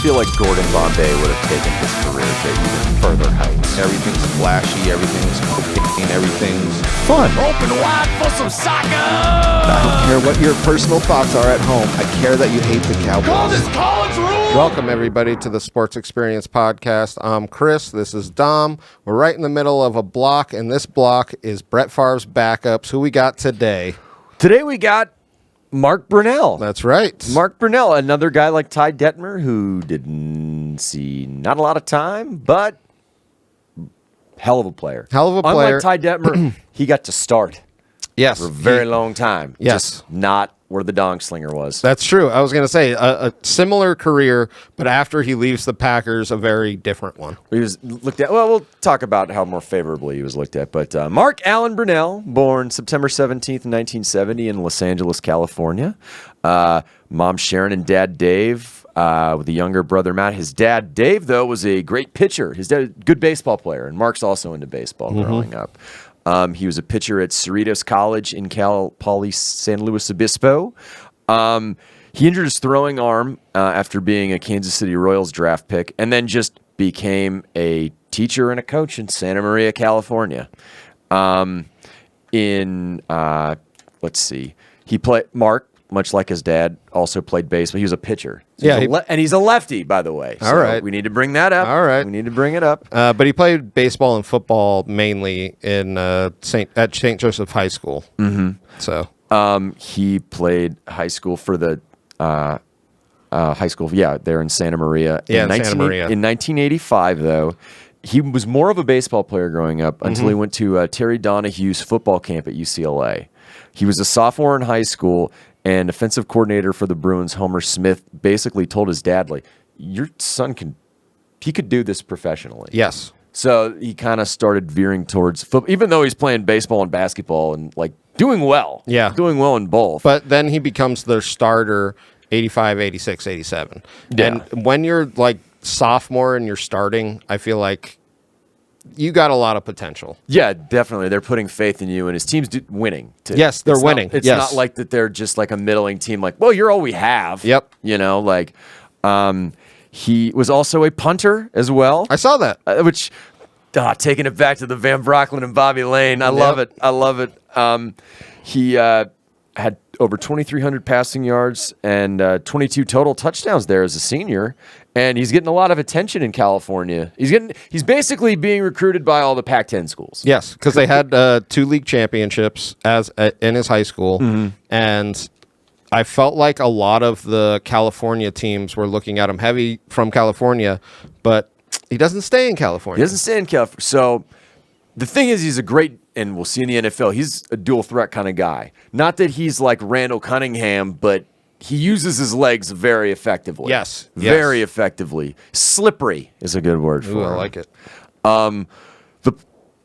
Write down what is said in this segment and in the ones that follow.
almost feel like Gordon Bombay would have taken his career to even further heights. Everything's flashy, everything's cocaine, everything's Fun. Open wide for some soccer! I don't care what your personal thoughts are at home. I care that you hate the Cowboys. Call this college rule! Welcome, everybody, to the Sports Experience Podcast. I'm Chris. This is Dom. We're right in the middle of a block, and this block is Brett Favre's backups. Who we got today? Today we got Mark Brunell. That's right. Mark Brunell, another guy like Ty Detmer who didn't see not a lot of time, but hell of a player. Hell of a player. Unlike Ty Detmer, he got to start Yes. for a very long time. Yes. Just not where the dong slinger was. That's true. I was going to say a similar career, but after he leaves the Packers, a very different one. He was looked at. Well, we'll talk about how more favorably he was looked at. But Mark Allen Brunell, born September 17th, 1970, in Los Angeles, California. Mom Sharon and Dad Dave, with a younger brother Matt. His dad Dave, though, was a great pitcher. His dad, good baseball player, and Mark's also into baseball growing up. He was a pitcher at Cerritos College in Cal Poly San Luis Obispo. He injured his throwing arm after being a Kansas City Royals draft pick, and then just became a teacher and a coach in Santa Maria, California. Let's see, he played Mark. Much like his dad, also played baseball. He was a pitcher. So Yeah, and he's a lefty, by the way. All right. We need to bring that up. All right. We need to bring it up. But he played baseball and football mainly in at St. Joseph High School. Mm-hmm. So He played high school for the high school, there in Santa Maria. Yeah, in Santa Maria. In 1985, though, he was more of a baseball player growing up until he went to Terry Donahue's football camp at UCLA. He was a sophomore in high school, and offensive coordinator for the Bruins, Homer Smith, basically told his dad, like, your son could do this professionally. yes. So he kind of started veering towards football, even though he's playing baseball and basketball and like doing well. Yeah. Doing well in both. But then he becomes their starter 85, 86, 87. Yeah. And when you're like sophomore and you're starting, I feel like you got a lot of potential. Yeah, definitely. They're putting faith in you, and his team's winning, too. Yes, they're winning. It's Yes. not like that they're just like a middling team, like, well, you're all we have. Yep. You know, like, he was also a punter as well. I saw that. Which, taking it back to the Van Brocklin and Bobby Lane. I love it. I love it. He had over 2,300 passing yards and 22 total touchdowns there as a senior. And he's getting a lot of attention in California. He's basically being recruited by all the Pac-10 schools. Yes, because they had 2 league championships in his high school. And I felt like a lot of the California teams were looking at him heavy from California, but he doesn't stay in California. He doesn't stay in California. So the thing is, he's a great, and we'll see in the NFL, he's a dual threat kind of guy. Not that he's like Randall Cunningham, but he uses his legs very effectively. Yes. Very effectively. Slippery is a good word for Ooh, him. I like it. The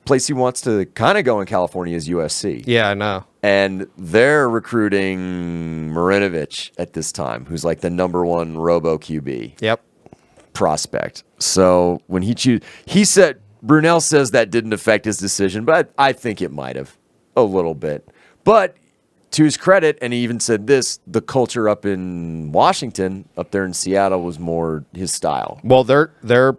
place he wants to kind of go in California is USC. Yeah, I know. And they're recruiting Marinovich at this time, who's like the number one robo QB Yep. prospect. So when Brunell says that didn't affect his decision, but I think it might have a little bit. But to his credit, and he even said this, the culture up in Washington, up there in Seattle, was more his style. Well, they're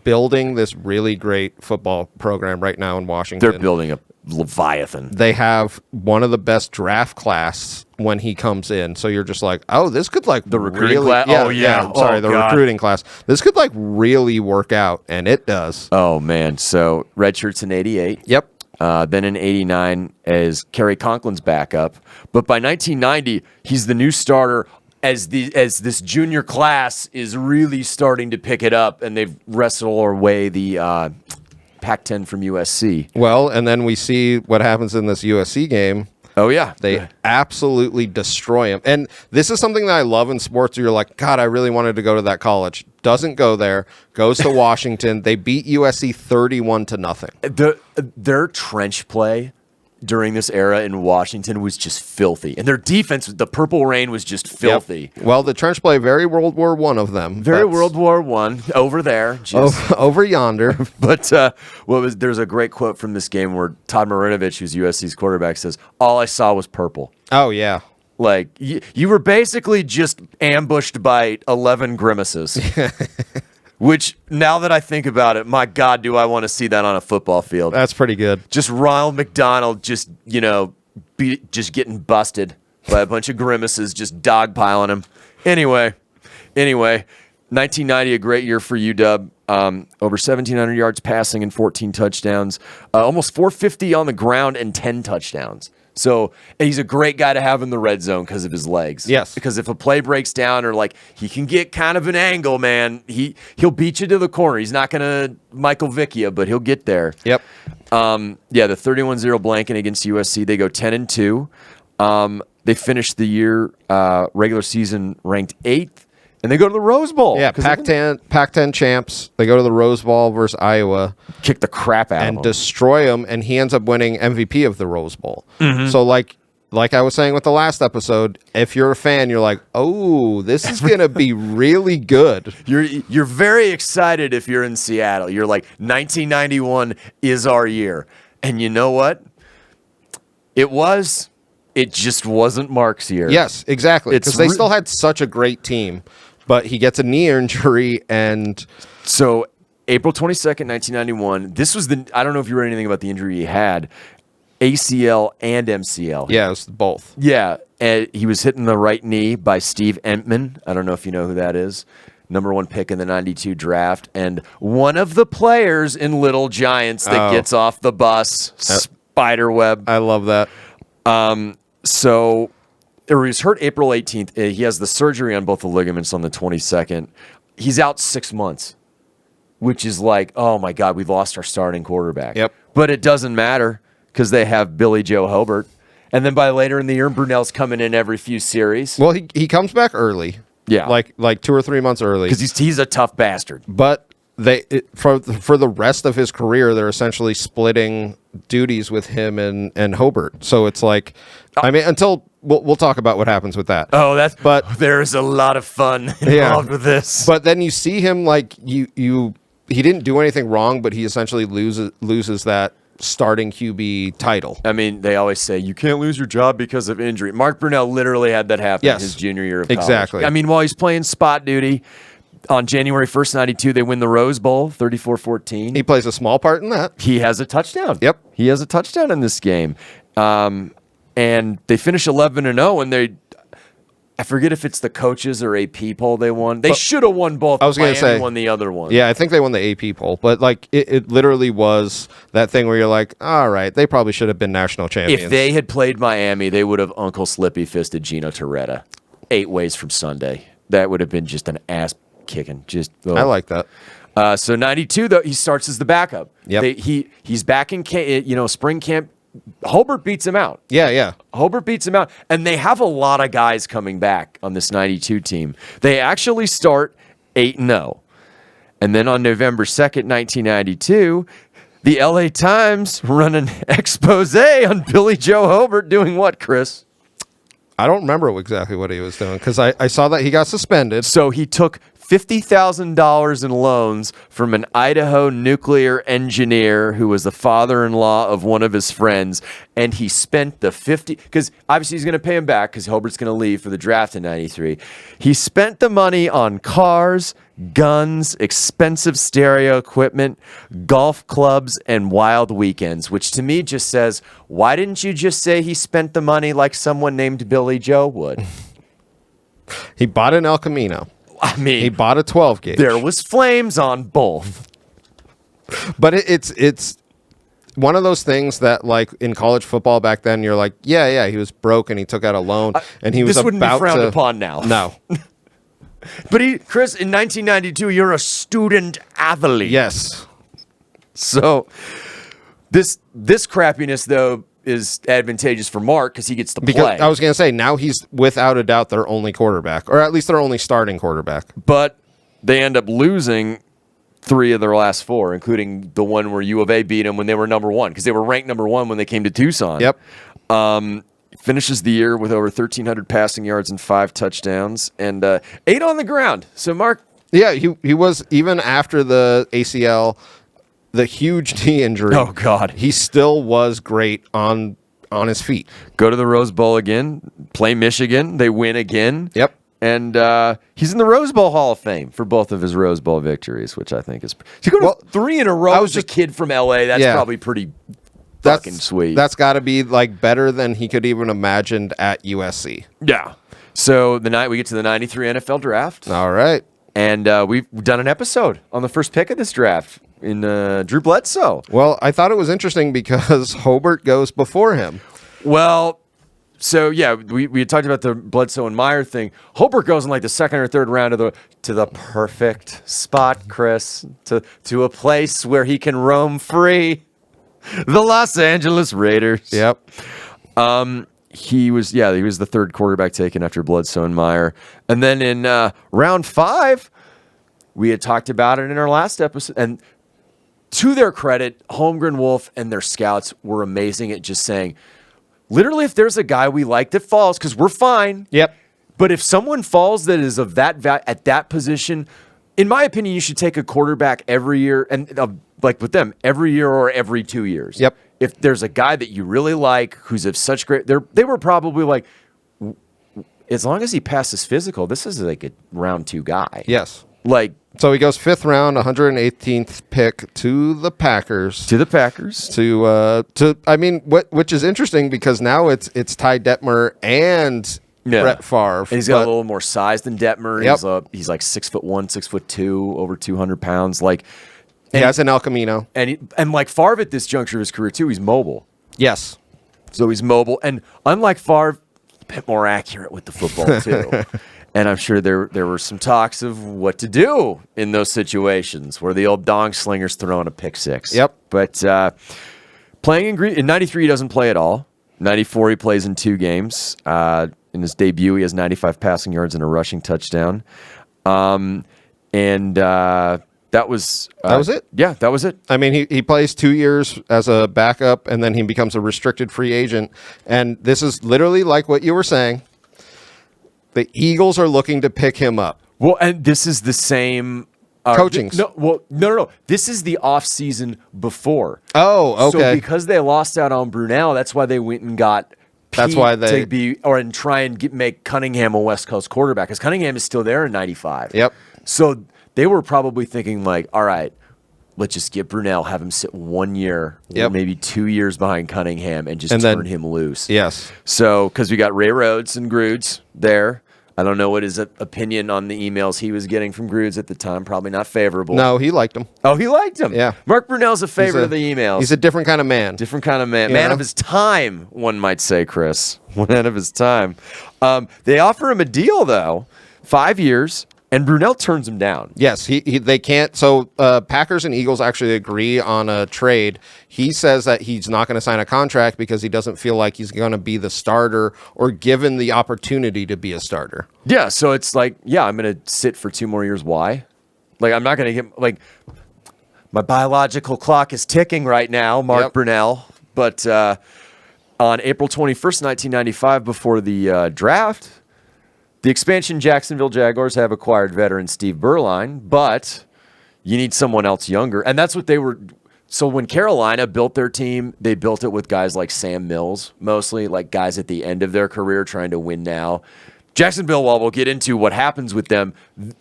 building this really great football program right now in Washington. They're building a Leviathan. They have one of the best draft class when he comes in. So you're just like, oh, this could like The recruiting really, class? Oh, yeah. Sorry, Oh, the God. recruiting class. This could like really work out, and it does. Oh, man. So red shirts in 88. Yep. Then in 89 as Kerry Conklin's backup. But by 1990, he's the new starter as this junior class is really starting to pick it up, and they've wrestled away the Pac-10 from USC. Well, and then we see what happens in this USC game. Oh, yeah. They absolutely destroy him. And this is something that I love in sports. You're like, God, I really wanted to go to that college. Doesn't go there. Goes to Washington. They beat USC 31-0. Their trench play during this era in Washington was just filthy. And their defense, the Purple Rain, was just filthy. Yep. Well, the trench play, very World War I of them. Very World War I over there. Just. Over yonder. But there's a great quote from this game where Todd Marinovich, who's USC's quarterback, says, "All I saw was purple." Oh, yeah. Like, you were basically just ambushed by 11 grimaces. Which, now that I think about it, my God, do I want to see that on a football field. That's pretty good. Just Ronald McDonald just, just getting busted by a bunch of grimaces, just dogpiling him. Anyway, 1990, a great year for UW. Over 1,700 yards passing and 14 touchdowns. Almost 450 on the ground and 10 touchdowns. So he's a great guy to have in the red zone because of his legs. Yes. Because if a play breaks down or like he can get kind of an angle, man, he'll beat you to the corner. He's not going to Michael Vick you, but he'll get there. Yep. The 31-0 blanket against USC. They go 10-2. They finish the year regular season ranked 8th. And they go to the Rose Bowl. Yeah, Pac-10 champs. They go to the Rose Bowl versus Iowa. Kick the crap out of them. And destroy them, and he ends up winning MVP of the Rose Bowl. Mm-hmm. So, like I was saying with the last episode, if you're a fan, you're like, oh, this is going to be really good. You're very excited if you're in Seattle. You're like, 1991 is our year. And you know what? It just wasn't Mark's year. Yes, exactly. Because they still had such a great team. But he gets a knee injury, and so April 22nd, 1991. This was I don't know if you read anything about the injury he had, ACL and MCL. Yeah, it was both. Yeah, and he was hit in the right knee by Steve Entman. I don't know if you know who that is. Number 1 pick in the 92 draft. And one of the players in Little Giants that gets off the bus, Spiderweb. I love that. So he was hurt April 18th. He has the surgery on both the ligaments on the 22nd. He's out 6 months, which is like, oh my God, we lost our starting quarterback. Yep. But it doesn't matter because they have Billy Joe Hobert. And then by later in the year, Brunell's coming in every few series. Well, he comes back early. Yeah. Like 2 or 3 months early. Because he's a tough bastard. But for the rest of his career, they're essentially splitting duties with him and Hobert. So it's like, I mean, until we'll talk about what happens with that. Oh, but there's a lot of fun involved with this. But then you see him like he didn't do anything wrong, but he essentially loses that starting QB title. I mean, they always say you can't lose your job because of injury. Mark Brunell literally had that happen his junior year of college. Exactly. I mean, while he's playing spot duty, on January 1st, 92, they win the Rose Bowl, 34-14. He plays a small part in that. He has a touchdown. Yep. He has a touchdown in this game. And they finish 11-0, and I forget if it's the coaches or AP poll they won. They should have won both. I was going to say. Won the other one. Yeah, I think they won the AP poll. But like it literally was that thing where you're like, all right, they probably should have been national champions. If they had played Miami, they would have Uncle Slippy fisted Gino Torretta 8 ways from Sunday. That would have been just an ass kicking. I like that. So 92 though, he starts as the backup. Yep. He's back in spring camp. Hobert beats him out. Yeah. Hobert beats him out, and they have a lot of guys coming back on this 92 team. They actually start 8-0. And then on November 2nd, 1992, the LA Times run an expose on Billy Joe Hobert doing what, Chris? I don't remember exactly what he was doing because I saw that he got suspended. So he took $50,000 in loans from an Idaho nuclear engineer who was the father-in-law of one of his friends, and he spent the because obviously he's going to pay him back because Hobart's going to leave for the draft in 93. He spent the money on cars, guns, expensive stereo equipment, golf clubs, and wild weekends, which to me just says, why didn't you just say he spent the money like someone named Billy Joe would? He bought an El Camino. I mean, he bought a 12 gauge. There was flames on both. But it's one of those things that, like, in college football back then, you're like, yeah, he was broke and he took out a loan and he was this wouldn't about be frowned to upon now. No. But Chris, in 1992, you're a student athlete. Yes. So this crappiness though is advantageous for Mark because he gets to play. Because I was going to say, now he's without a doubt their only quarterback, or at least their only starting quarterback. But they end up losing 3 of their last 4, including the one where U of A beat them when they were number 1 because they were ranked number 1 when they came to Tucson. Yep. Finishes the year with over 1,300 passing yards and 5 touchdowns and 8 on the ground. So Mark, yeah, he was, even after the ACL, the huge knee injury. Oh God, he still was great on on his feet. Go to the Rose Bowl again, play Michigan, they win again. Yep. And he's in the Rose Bowl Hall of Fame for both of his Rose Bowl victories, which I think is... To go to 3 in a row as a kid from L.A., that's probably pretty fucking sweet. That's got to be like better than he could even imagined at USC. Yeah. So we get to the 93 NFL Draft. All right. And we've done an episode on the first pick of this draft in Drew Bledsoe. Well, I thought it was interesting because Hobert goes before him. Well... So yeah, we had talked about the Bledsoe and Meyer thing. Hobert goes in like the second or third round to the perfect spot, Chris, to a place where he can roam free. The Los Angeles Raiders. Yep. He was the third quarterback taken after Bledsoe and Meyer. And then in round 5, we had talked about it in our last episode. And to their credit, Holmgren, Wolf, and their scouts were amazing at just saying, literally, if there's a guy we like that falls, because we're fine. Yep. But if someone falls that is of that at that position, in my opinion, you should take a quarterback every year, and like with them, every year or every 2 years. Yep. If there's a guy that you really like who's of such great, they were probably like, as long as he passes physical, this is like a round 2 guy. Yes. Like. So he goes 5th round, 118th pick to the Packers. Which is interesting because now it's Ty Detmer and Brett Favre. And he's got a little more size than Detmer. Yep. He's like 6'1", 6'2", over 200 pounds. Like he has an El Camino, and like Favre at this juncture of his career too, he's mobile. Yes. So he's mobile, and unlike Favre, a bit more accurate with the football too. And I'm sure there were some talks of what to do in those situations where the old dong slinger's throwing a pick 6. Yep. But playing in 93, he doesn't play at all. 94, he plays in 2 games. In his debut, he has 95 passing yards and a rushing touchdown. That was it? Yeah, that was it. I mean, he plays 2 years as a backup, and then he becomes a restricted free agent. And this is literally like what you were saying. The Eagles are looking to pick him up. Well, and this is the same coaching. No. This is the off season before. Oh, okay. So because they lost out on Brunell, that's why they went and got. That's why they try and make Cunningham a West Coast quarterback, because Cunningham is still there in 95. Yep. So they were probably thinking like, all right, let's just get Brunell, have him sit 1 year, or maybe 2 years behind Cunningham, and turn him loose. Yes. So, because we got Ray Rhodes and Grudes there. I don't know what his opinion on the emails he was getting from Grudes at the time. Probably not favorable. No, he liked him. Oh, he liked him. Yeah. Mark Brunell's a favorite of the emails. He's a different kind of man. Different kind of man. Man of his time, one might say, Chris. Man of his time. They offer him a deal, though. 5 years. And Brunell turns him down. Yes, they can't. So Packers and Eagles actually agree on a trade. He says that he's not going to sign a contract because he doesn't feel like he's going to be the starter or given the opportunity to be a starter. Yeah, so it's like, I'm going to sit for 2 more years. Why? Like, I'm not going to get, like, my biological clock is ticking right now, Mark Brunell. But on April 21st, 1995, before the draft, the expansion Jacksonville Jaguars have acquired veteran Steve Berline, but you need someone else younger. And that's what they were. So when Carolina built their team, they built it with guys like Sam Mills, mostly like guys at the end of their career trying to win now. Jacksonville, while we'll get into what happens with them,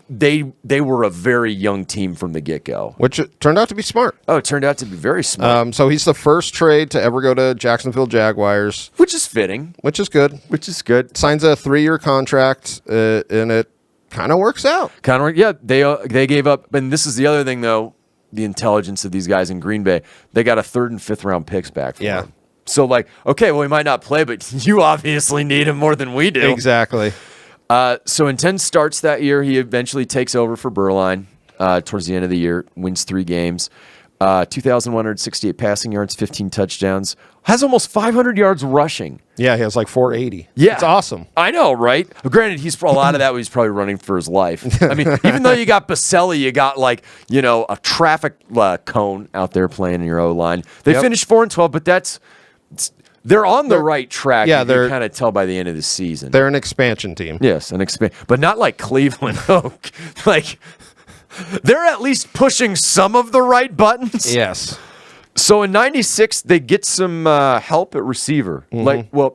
they were a very young team from the get-go. Which turned out to be smart. Oh, it turned out to be very smart. So he's the first trade to ever go to Jacksonville Jaguars. Which is fitting. Which is good. Signs a 3-year contract, and it kind of works out. They gave up. And this is the other thing, though, the intelligence of these guys in Green Bay. They got a 3rd and 5th round picks back from him. So, like, okay, well, he might not play, but you obviously need him more than we do. Exactly. So in 10 starts that year, he eventually takes over for Berline towards the end of the year, wins 3 games, 2,168 passing yards, 15 touchdowns, has almost 500 yards rushing. Yeah, he has like 480. Yeah. It's awesome. I know, right? Granted, a lot of that he's probably running for his life. I mean, even though you got Baselli, you got a traffic cone out there playing in your O-line. They finished 4-12, but they're on the right track. Yeah, you can kind of tell by the end of the season. They're an expansion team. Yes, but not like Cleveland. Like, they're at least pushing some of the right buttons. Yes. So in 96, they get some help at receiver.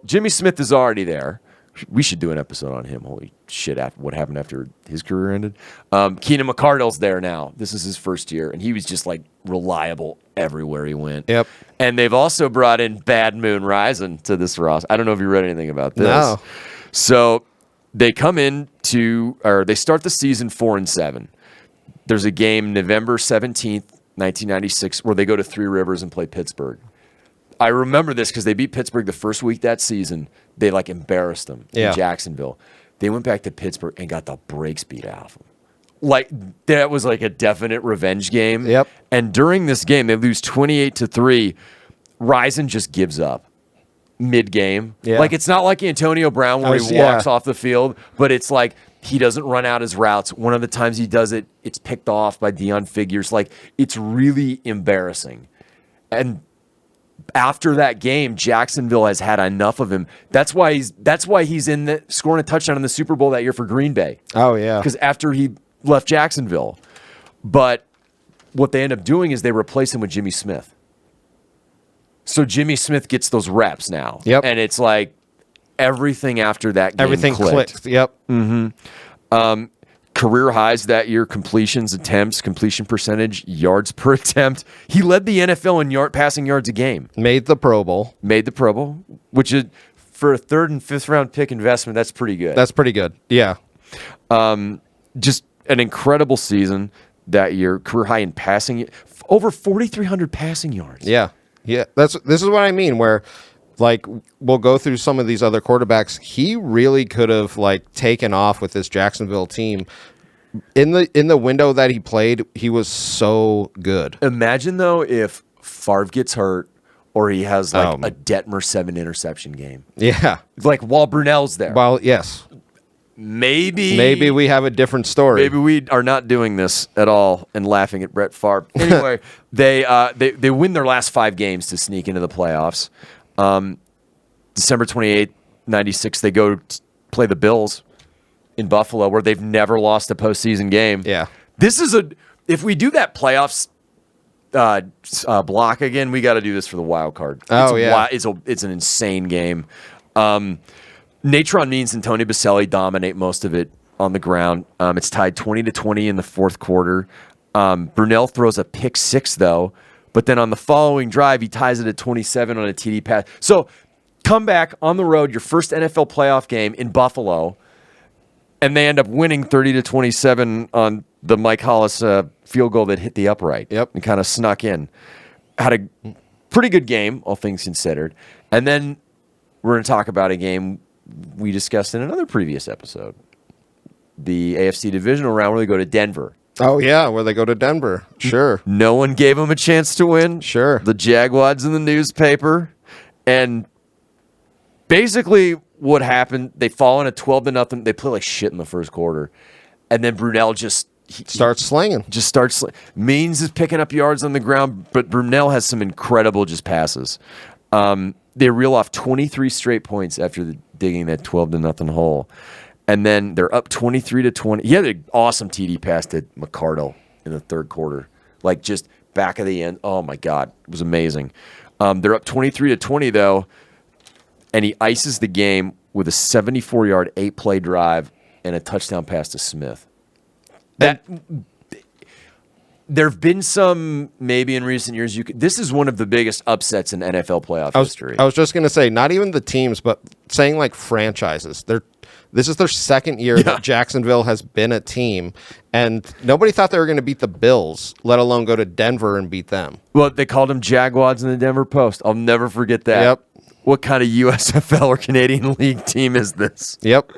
Jimmy Smith is already there. We should do an episode on him. Holy shit, what happened after his career ended. Keenan McCardle's there now. This is his first year, and he was just like reliable everywhere he went. Yep. And they've also brought in Bad Moon Rising to this roster. I don't know if you read anything about this. No. So they they start the season 4-7. There's a game November 17th, 1996, where they go to Three Rivers and play Pittsburgh. I remember this because they beat Pittsburgh the first week that season. They like embarrassed them in Jacksonville. They went back to Pittsburgh and got the brakes beat out of them. Like that was like a definite revenge game. Yep. And during this game, they lose 28-3. Rison just gives up mid-game. Yeah. Like it's not like Antonio Brown where he walks off the field, but it's like he doesn't run out his routes. One of the times he does it, it's picked off by Deion Figures. Like it's really embarrassing. And after that game, Jacksonville has had enough of him. That's why he's in the scoring a touchdown in the Super Bowl that year for Green Bay. Oh yeah. Because after he left Jacksonville. But what they end up doing is they replace him with Jimmy Smith. So Jimmy Smith gets those reps now. Yep. And it's like everything after that game everything clicked. Yep. Career highs that year, completions, attempts, completion percentage, yards per attempt. He led the NFL in passing yards a game. Made the Pro Bowl, which is for a 3rd and 5th round pick investment, that's pretty good. That's pretty good. Yeah. Just an incredible season that year. Career high in passing, over 4,300 passing yards. Yeah. Yeah. This is what I mean, where like we'll go through some of these other quarterbacks. He really could have like taken off with this Jacksonville team. In the window that he played, he was so good. Imagine though if Favre gets hurt or he has like a Detmer 7 interception game. Yeah. Like while Brunell's there. Well, yes. Maybe we have a different story. Maybe we are not doing this at all and laughing at Brett Favre. Anyway, they win their last 5 games to sneak into the playoffs. December 28th, 96, they go play the Bills in Buffalo, where they've never lost a postseason game. Yeah. This is if we do that playoffs block again, we got to do this for the wild card. It's an insane game. Natron Means and Tony Baselli dominate most of it on the ground. It's tied 20-20 in the 4th quarter. Brunell throws a pick 6 though, but then on the following drive, he ties it at 27 on a TD pass. So come back on the road, your first NFL playoff game in Buffalo, and they end up winning 30-27 on the Mike Hollis field goal that hit the upright. Yep. And kind of snuck in. Had a pretty good game, all things considered. And then we're going to talk about a game we discussed in another previous episode. The AFC divisional round where they go to Denver. Oh, yeah, where they go to Denver. Sure. No one gave them a chance to win. Sure. The Jaguars in the newspaper. And basically what happened, they fall in a 12-0. They play like shit in the first quarter. And then Brunell just starts slinging. Means is picking up yards on the ground, but Brunell has some incredible just passes. They reel off 23 straight points after digging that 12-0 hole. And then they're up 23-20. He had an awesome TD pass to McCardle in the 3rd quarter. Like just back of the end. Oh, my God. It was amazing. They're up 23-20, though, and he ices the game with a 74-yard, 8-play drive and a touchdown pass to Smith. There have been some, maybe in recent years, this is one of the biggest upsets in NFL playoff history. I was just going to say, not even the teams, but saying like franchises. This is their 2nd year that Jacksonville has been a team, and nobody thought they were going to beat the Bills, let alone go to Denver and beat them. Well, they called them Jaguars in the Denver Post. I'll never forget that. Yep. What kind of USFL or Canadian League team is this? Yep.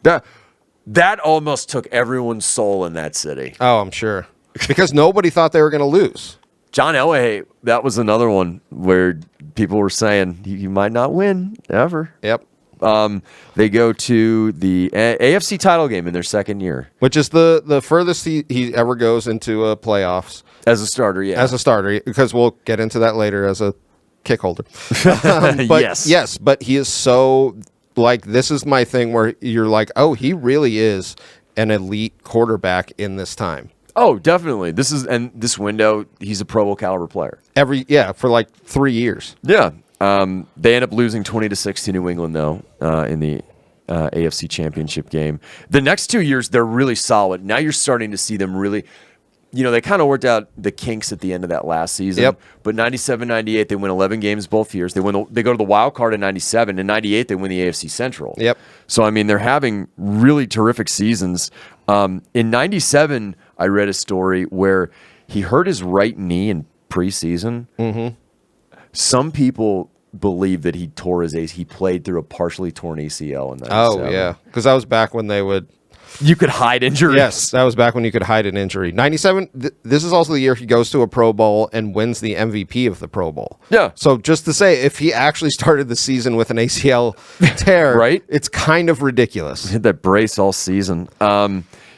That almost took everyone's soul in that city. Oh, I'm sure. Because nobody thought they were going to lose. John Elway, that was another one where people were saying he might not win ever. Yep. They go to the AFC title game in their 2nd year. Which is the furthest he ever goes into playoffs. As a starter, yeah. As a starter, because we'll get into that later as a kick holder. Yes, but he is so, like, this is my thing where you're like, oh, he really is an elite quarterback in this time. Oh, definitely. This window, he's a Pro Bowl caliber player. For like 3 years. Yeah. They end up losing 20-6 to New England, though, in the AFC Championship game. The next 2 years, they're really solid. Now you're starting to see them really, they kind of worked out the kinks at the end of that last season. Yep. But 97, 98, they win 11 games both years. They go to the wild card in 97. In 98, they win the AFC Central. Yep. So, I mean, they're having really terrific seasons. In 97, I read a story where he hurt his right knee in preseason. Mm-hmm. Some people believe that he tore his ACL. He played through a partially torn ACL in 97. Oh, yeah. Because that was back when you could hide injuries. Yes, that was back when you could hide an injury. 97, this is also the year he goes to a Pro Bowl and wins the MVP of the Pro Bowl. Yeah. So just to say, if he actually started the season with an ACL tear, right? It's kind of ridiculous. He had that brace all season.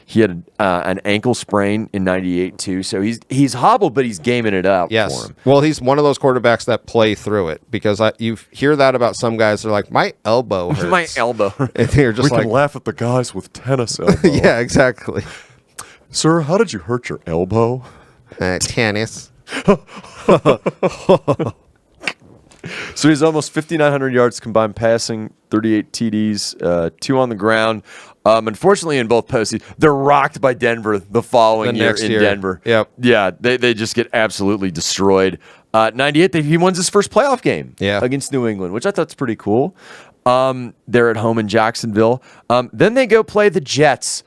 He had an ankle sprain in 98 too, so he's hobbled, but he's gaming it out for him. Well, he's one of those quarterbacks that play through it, because you hear that about some guys. They're like, my elbow hurts. My elbow. And you're just we can laugh at the guys with tennis elbow. Yeah, exactly. Sir, how did you hurt your elbow? Tennis. So he's almost 5,900 yards combined passing, 38 TDs, 2 on the ground. Unfortunately, in both postseasons, they're rocked by Denver the following year in Denver. Yep. Yeah, they just get absolutely destroyed. 98, he wins his first playoff game against New England, which I thought's pretty cool. They're at home in Jacksonville. Then they go play the Jets.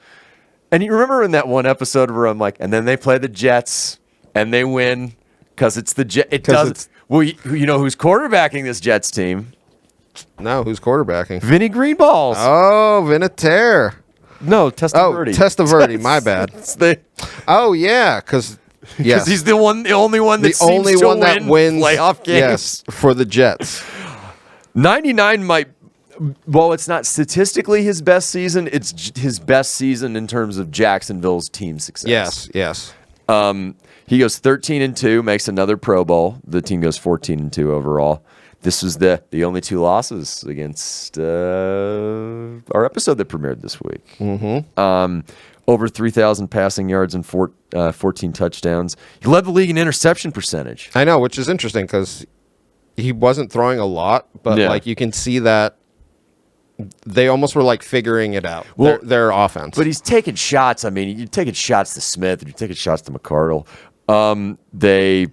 And you remember in that one episode where I'm like, and then they play the Jets, and they win because it's the Jets. It doesn't. Well, you know who's quarterbacking this Jets team? No, who's quarterbacking? Vinny Greenballs. Oh, Vinatieri. No, Testaverde. Testaverde, my bad. Oh, yeah, because he's the only one that wins playoff games. Yes, for the Jets. 99 might, well, it's not statistically his best season. It's his best season in terms of Jacksonville's team success. Yes. He goes 13-2, makes another Pro Bowl. The team goes 14-2 overall. This was the only 2 losses against our episode that premiered this week. Mm-hmm. Over 3,000 passing yards and 14 touchdowns. He led the league in interception percentage. I know, which is interesting because he wasn't throwing a lot, but like you can see that they almost were like figuring it out. Well, their offense. But he's taking shots. I mean, you're taking shots to Smith, and you're taking shots to McCardle. They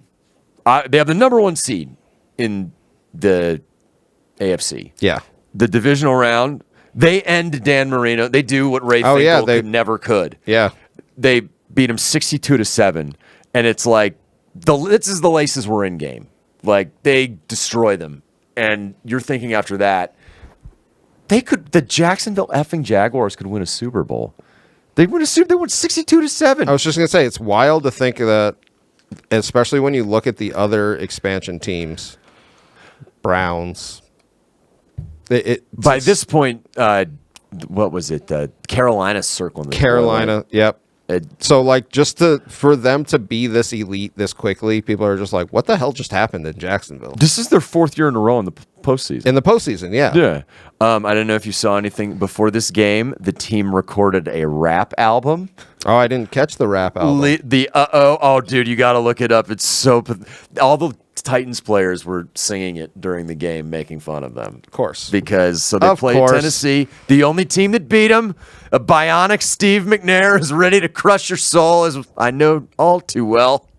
have the number 1 seed in the AFC. Yeah. The divisional round, they end Dan Marino. They do what Ray Finkel never could. Yeah. They beat him 62-7, and it's like this is the laces were in game. Like they destroy them, and you're thinking after that, the Jacksonville effing Jaguars could win a Super Bowl. They win 62-7. I was just gonna say it's wild to think that, especially when you look at the other expansion teams. Browns. By this point, what was it? Carolina's circling the Carolina. Yep. So, like, for them to be this elite this quickly, people are just like, "What the hell just happened in Jacksonville?" This is their 4th year in a row in the postseason. In the postseason, yeah. Yeah. I don't know if you saw anything before this game. The team recorded a rap album. Oh, I didn't catch the rap album. Oh, dude, you got to look it up. It's so all the Titans players were singing it during the game, making fun of them. Of course. Because they played Tennessee, the only team that beat them. A bionic Steve McNair is ready to crush your soul, as I know all too well.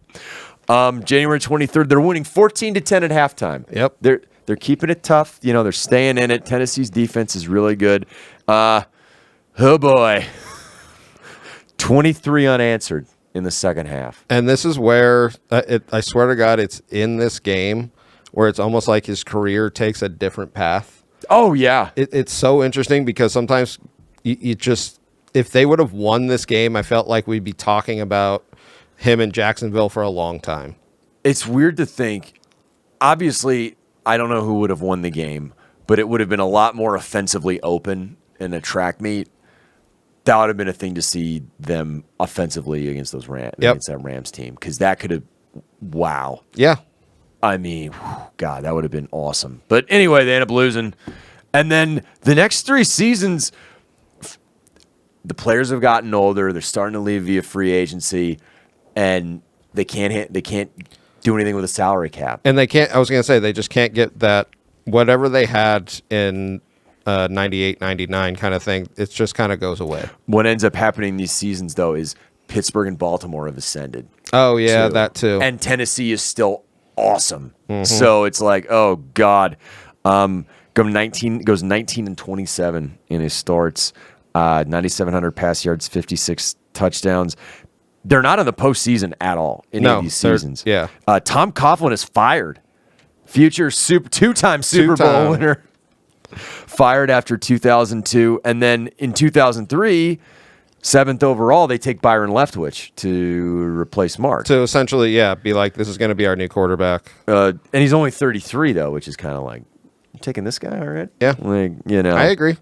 January 23rd, they're winning 14-10 at halftime. Yep. They're keeping it tough. They're staying in it. Tennessee's defense is really good. Oh, boy. 23 unanswered in the second half. And this is where, I swear to God, it's in this game where it's almost like his career takes a different path. Oh, yeah. It's so interesting because sometimes you just, if they would have won this game, I felt like we'd be talking about him in Jacksonville for a long time. It's weird to think, obviously, I don't know who would have won the game, but it would have been a lot more offensively open in a track meet. That would have been a thing to see them offensively against those against that Rams team, because that could have, wow. Yeah. I mean, God, that would have been awesome. But anyway, they end up losing. And then the next 3 seasons, the players have gotten older. They're starting to leave via free agency, and they can't do anything with a salary cap. And they can't. I was going to say they just can't get that whatever they had in 98, 99 kind of thing. It just kind of goes away. What ends up happening these seasons, though, is Pittsburgh and Baltimore have ascended. Oh yeah, that too. And Tennessee is still awesome. So it's like, oh God, goes 19 and 27 in his starts, 9,700 pass yards, 56 touchdowns. They're not in the postseason at all in any of these seasons. Yeah. Tom Coughlin is fired. Future two-time Super Bowl winner. Fired after 2002. And then in 2003, 7th overall, they take Byron Leftwich to replace Mark. To essentially, be like, this is going to be our new quarterback. And he's only 33, though, which is kind of like, you taking this guy, all right? Yeah. Like, you know. I agree.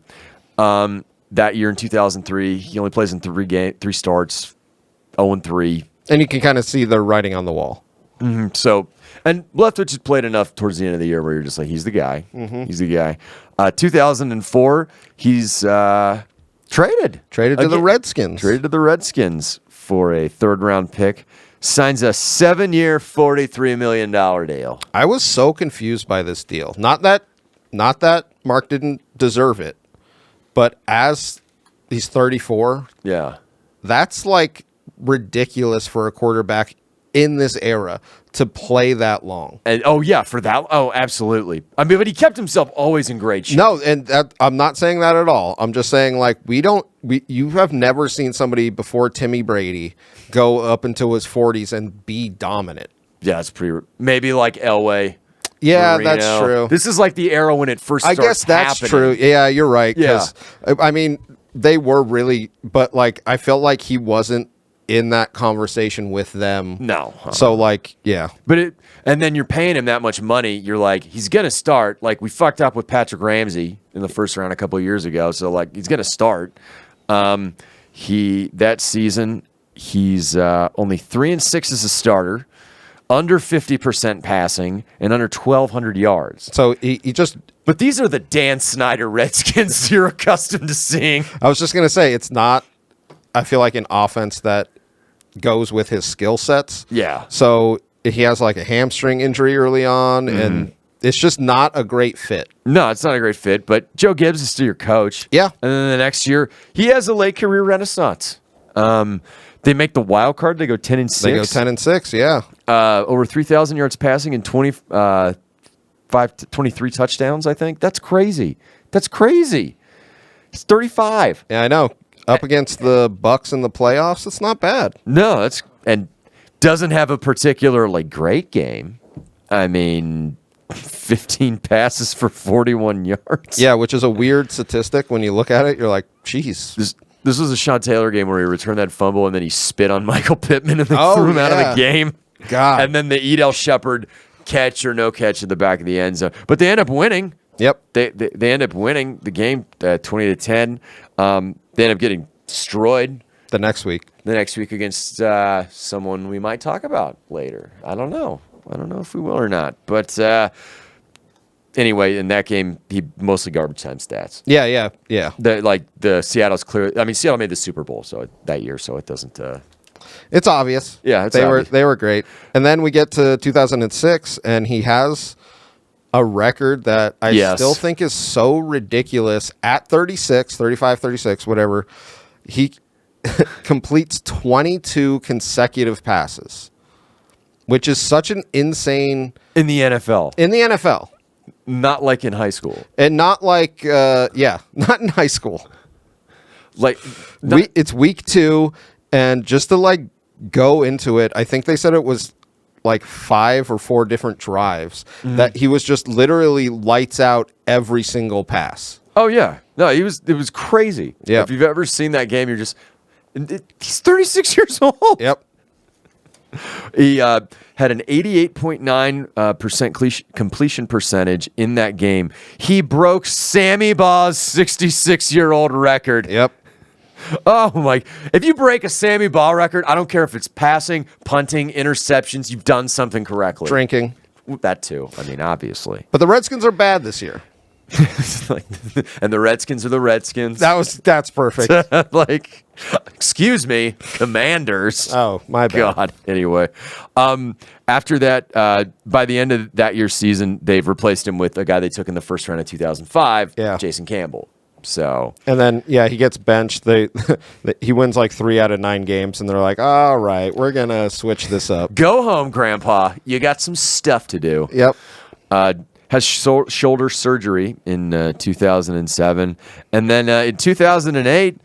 That year in 2003, he only plays in three starts, 0-3. And you can kind of see the writing on the wall. So, and Leftwich has played enough towards the end of the year where you're just like, he's the guy. He's the guy. 2004, he's traded. Traded to the Redskins. Traded to the Redskins for a third-round pick. Signs a 7-year, $43 million deal. I was so confused by this deal. Not that Mark didn't deserve it, but as he's 34, Yeah. that's like ridiculous for a quarterback in this era to play that long. And for that. Oh, absolutely. I mean, but he kept himself always in great shape. No, and I'm not saying that at all. I'm just saying like you have never seen somebody before Timmy Brady go up into his 40s and be dominant. Yeah, it's maybe like Elway. Yeah, Marino. that's true. This is like the era when it first starts I guess that's happening. true. Yeah, you're right. Yeah. I mean, they were really, but like I felt like he wasn't in that conversation with them. No. So like, yeah. But and then you're paying him that much money. You're like, he's going to start. Like we fucked up with Patrick Ramsey in the first round a couple of years ago. So like he's going to start. That season, he's only 3-6 as a starter, under 50% passing, and under 1,200 yards. So he just. But these are the Dan Snyder Redskins you're accustomed to seeing. I was just going to say, it's not, I feel like, an offense that goes with his skill sets. Yeah. So he has like a hamstring injury early on, and it's just not a great fit. No, it's not a great fit, but Joe Gibbs is still your coach. Yeah. And then the next year, he has a late career renaissance. They make the wild card. They go 10-6. They go 10-6, yeah. Over 3,000 yards passing and 23 touchdowns, I think. That's crazy. He's 35. Yeah, I know. Up against the Bucks in the playoffs, it's not bad. No, and doesn't have a particularly great game. I mean, 15 passes for 41 yards. Yeah, which is a weird statistic when you look at it. You're like, geez. This was a Sean Taylor game where he returned that fumble and then he spit on Michael Pittman and they threw him out of the game. God. And then the Edel Shepard catch or no catch at the back of the end zone. But they end up winning. Yep. They end up winning the game 20-10. They end up getting destroyed The next week against someone we might talk about later. I don't know if we will or not. But anyway, in that game, he mostly garbage time stats. Yeah. Seattle's clear. I mean, Seattle made the Super Bowl that year, so it doesn't. It's obvious. Yeah, it's obvious. They were great. And then we get to 2006, and he has a record that I still think is so ridiculous. At 35, 36, whatever, he completes 22 consecutive passes, which is such an insane... In the NFL. Not like in high school. And not like, not in high school. Like, It's week 2, and just to like go into it, I think they said it was like 5 or 4 different drives that he was just literally lights out every single pass. Oh yeah, no, it was crazy. Yeah, if you've ever seen that game, you're just he's 36 years old. Yep. He had an 88.9% completion percentage in that game. He broke Sammy Baugh's 66-year-old record. Yep. Oh my! If you break a Sammy Baugh record, I don't care if it's passing, punting, interceptions. You've done something correctly. Drinking. That too. I mean, obviously. But the Redskins are bad this year. And the Redskins are the Redskins. That's perfect. Like, excuse me, Commanders. Oh, my bad. God. Anyway, after that, by the end of that year's season, they've replaced him with a guy they took in the first round of 2005, Jason Campbell. So, and then he gets benched. He wins like 3 out of 9 games, and they're like, "All right, we're gonna switch this up. Go home, Grandpa. You got some stuff to do." Yep. Has shoulder surgery in 2007, and then in 2008,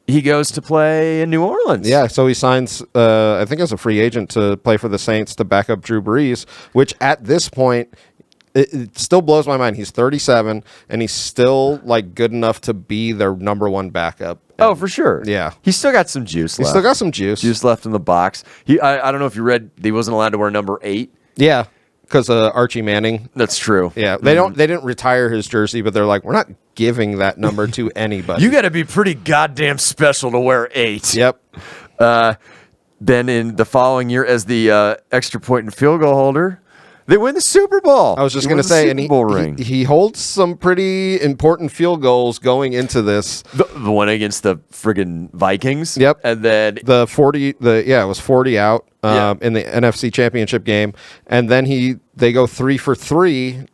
he goes to play in New Orleans. Yeah, so he signs, I think, as a free agent to play for the Saints to back up Drew Brees, which at this point. It still blows my mind. He's 37, and he's still like good enough to be their number 1 backup. Oh, for sure. Yeah. He's still got some juice left. He's still got some juice left in the box. I don't know if you read, he wasn't allowed to wear number 8. Yeah, because Archie Manning. That's true. Yeah, they didn't retire his jersey, but they're like, we're not giving that number to anybody. You got to be pretty goddamn special to wear 8. Yep. Then in the following year, as the extra point and field goal holder, they win the Super Bowl. I was just going to say, and he holds some pretty important field goals going into this. The one against the friggin' Vikings. Yep. And then it was 40 out in the NFC Championship game, and then they go 3 for 3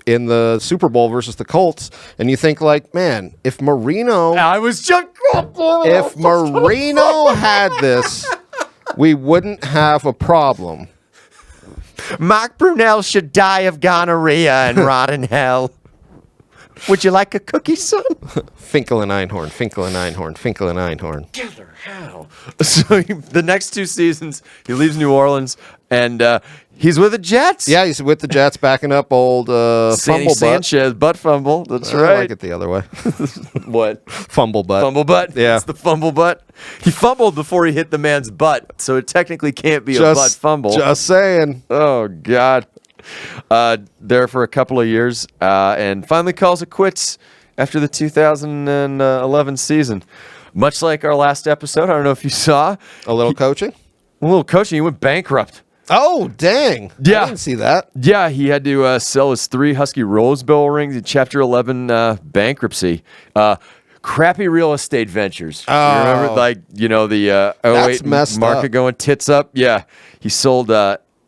in the Super Bowl versus the Colts, and you think like, man, if Marino had this, we wouldn't have a problem. Mark Brunell should die of gonorrhea and rot in hell. Would you like a cookie, son? Finkel and Einhorn, Finkel and Einhorn, Finkel and Einhorn. Killer how? So the next 2 seasons, he leaves New Orleans, and he's with the Jets. Yeah, he's with the Jets, backing up old Sandy fumble Sanchez, butt fumble. That's right. I like it the other way. What? Fumble butt. Fumble butt? Yeah. It's the fumble butt. He fumbled before he hit the man's butt, so it technically can't be a butt fumble. Just saying. Oh, God. There for a couple of years, and finally calls it quits after the 2011 season. Much like our last episode, I don't know if you saw. A little coaching? He went bankrupt. Oh, dang. Yeah. I didn't see that. Yeah, he had to sell his 3 Husky Rose Bowl rings in Chapter 11 bankruptcy. Crappy real estate ventures. Oh. You remember, the 08 messed market up. going tits up? Yeah. He sold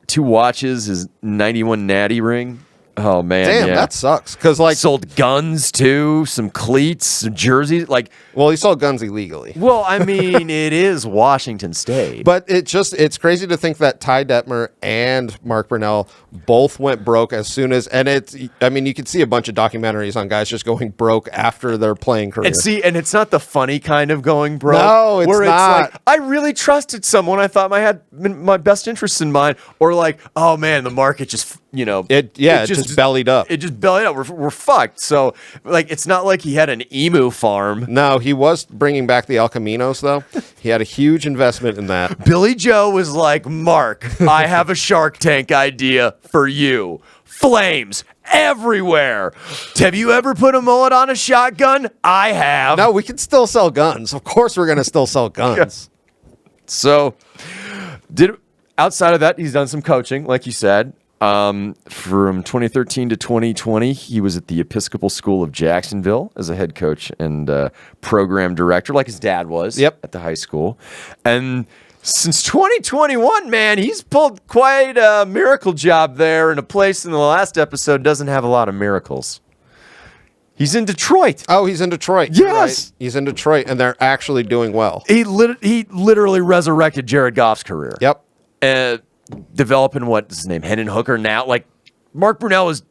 2 watches, his 91 Natty ring. Oh, man. Damn, yeah. that sucks. Because, sold guns, too, some cleats, some jerseys. Well, he sold guns illegally. Well, I mean, it is Washington State. But it's crazy to think that Ty Detmer and Mark Brunell both went broke as soon as, you can see a bunch of documentaries on guys just going broke after their playing career. And it's not the funny kind of going broke. No, it's not. Like, I really trusted someone. I thought I had my best interests in mind. Or like, oh man, the market just, it just bellied up. It just bellied up. We're fucked. So like, it's not like he had an emu farm. No, he was bringing back the El Caminos though. He had a huge investment in that. Billy Joe was like, Mark, I have a Shark Tank idea for you. Flames everywhere. Have you ever put a mullet on a shotgun? I have. No, we can still sell guns. Of course we're going to still sell guns. So, outside of that, he's done some coaching, like you said. From 2013 to 2020, he was at the Episcopal School of Jacksonville as a head coach and program director, like his dad was at the high school. And since 2021, man, he's pulled quite a miracle job there in a place in the last episode doesn't have a lot of miracles. He's in Detroit. Oh, he's in Detroit. Yes. Right. He's in Detroit, and they're actually doing well. He literally resurrected Jared Goff's career. Yep. Developing what's his name, Hendon Hooker now. Like, Mark Brunell is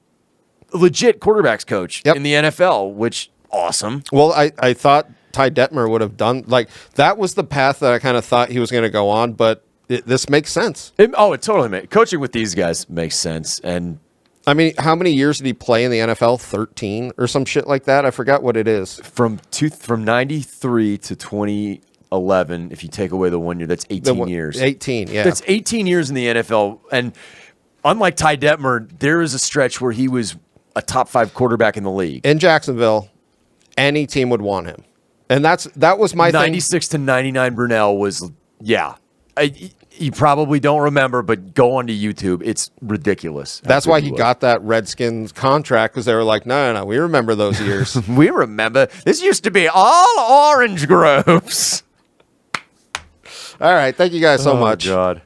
a legit quarterbacks coach in the NFL, which awesome. Well, I thought Ty Detmer would have done, like, that was the path that I kind of thought he was going to go on, but this makes sense. It totally makes coaching with these guys makes sense. And I mean, how many years did he play in the NFL? 13 or some shit like that? I forgot what it is. From 93 to 2011, if you take away the 1 year, that's 18 years. 18, yeah. That's 18 years in the NFL. And unlike Ty Detmer, there is a stretch where he was a top 5 quarterback in the league. In Jacksonville, any team would want him. And that was my 96 to 99 Brunell was, You probably don't remember, but go onto YouTube. It's ridiculous. That's why he got that Redskins contract, because they were like, no, we remember those years. We remember. This used to be all orange groves. All right. Thank you guys so much. God.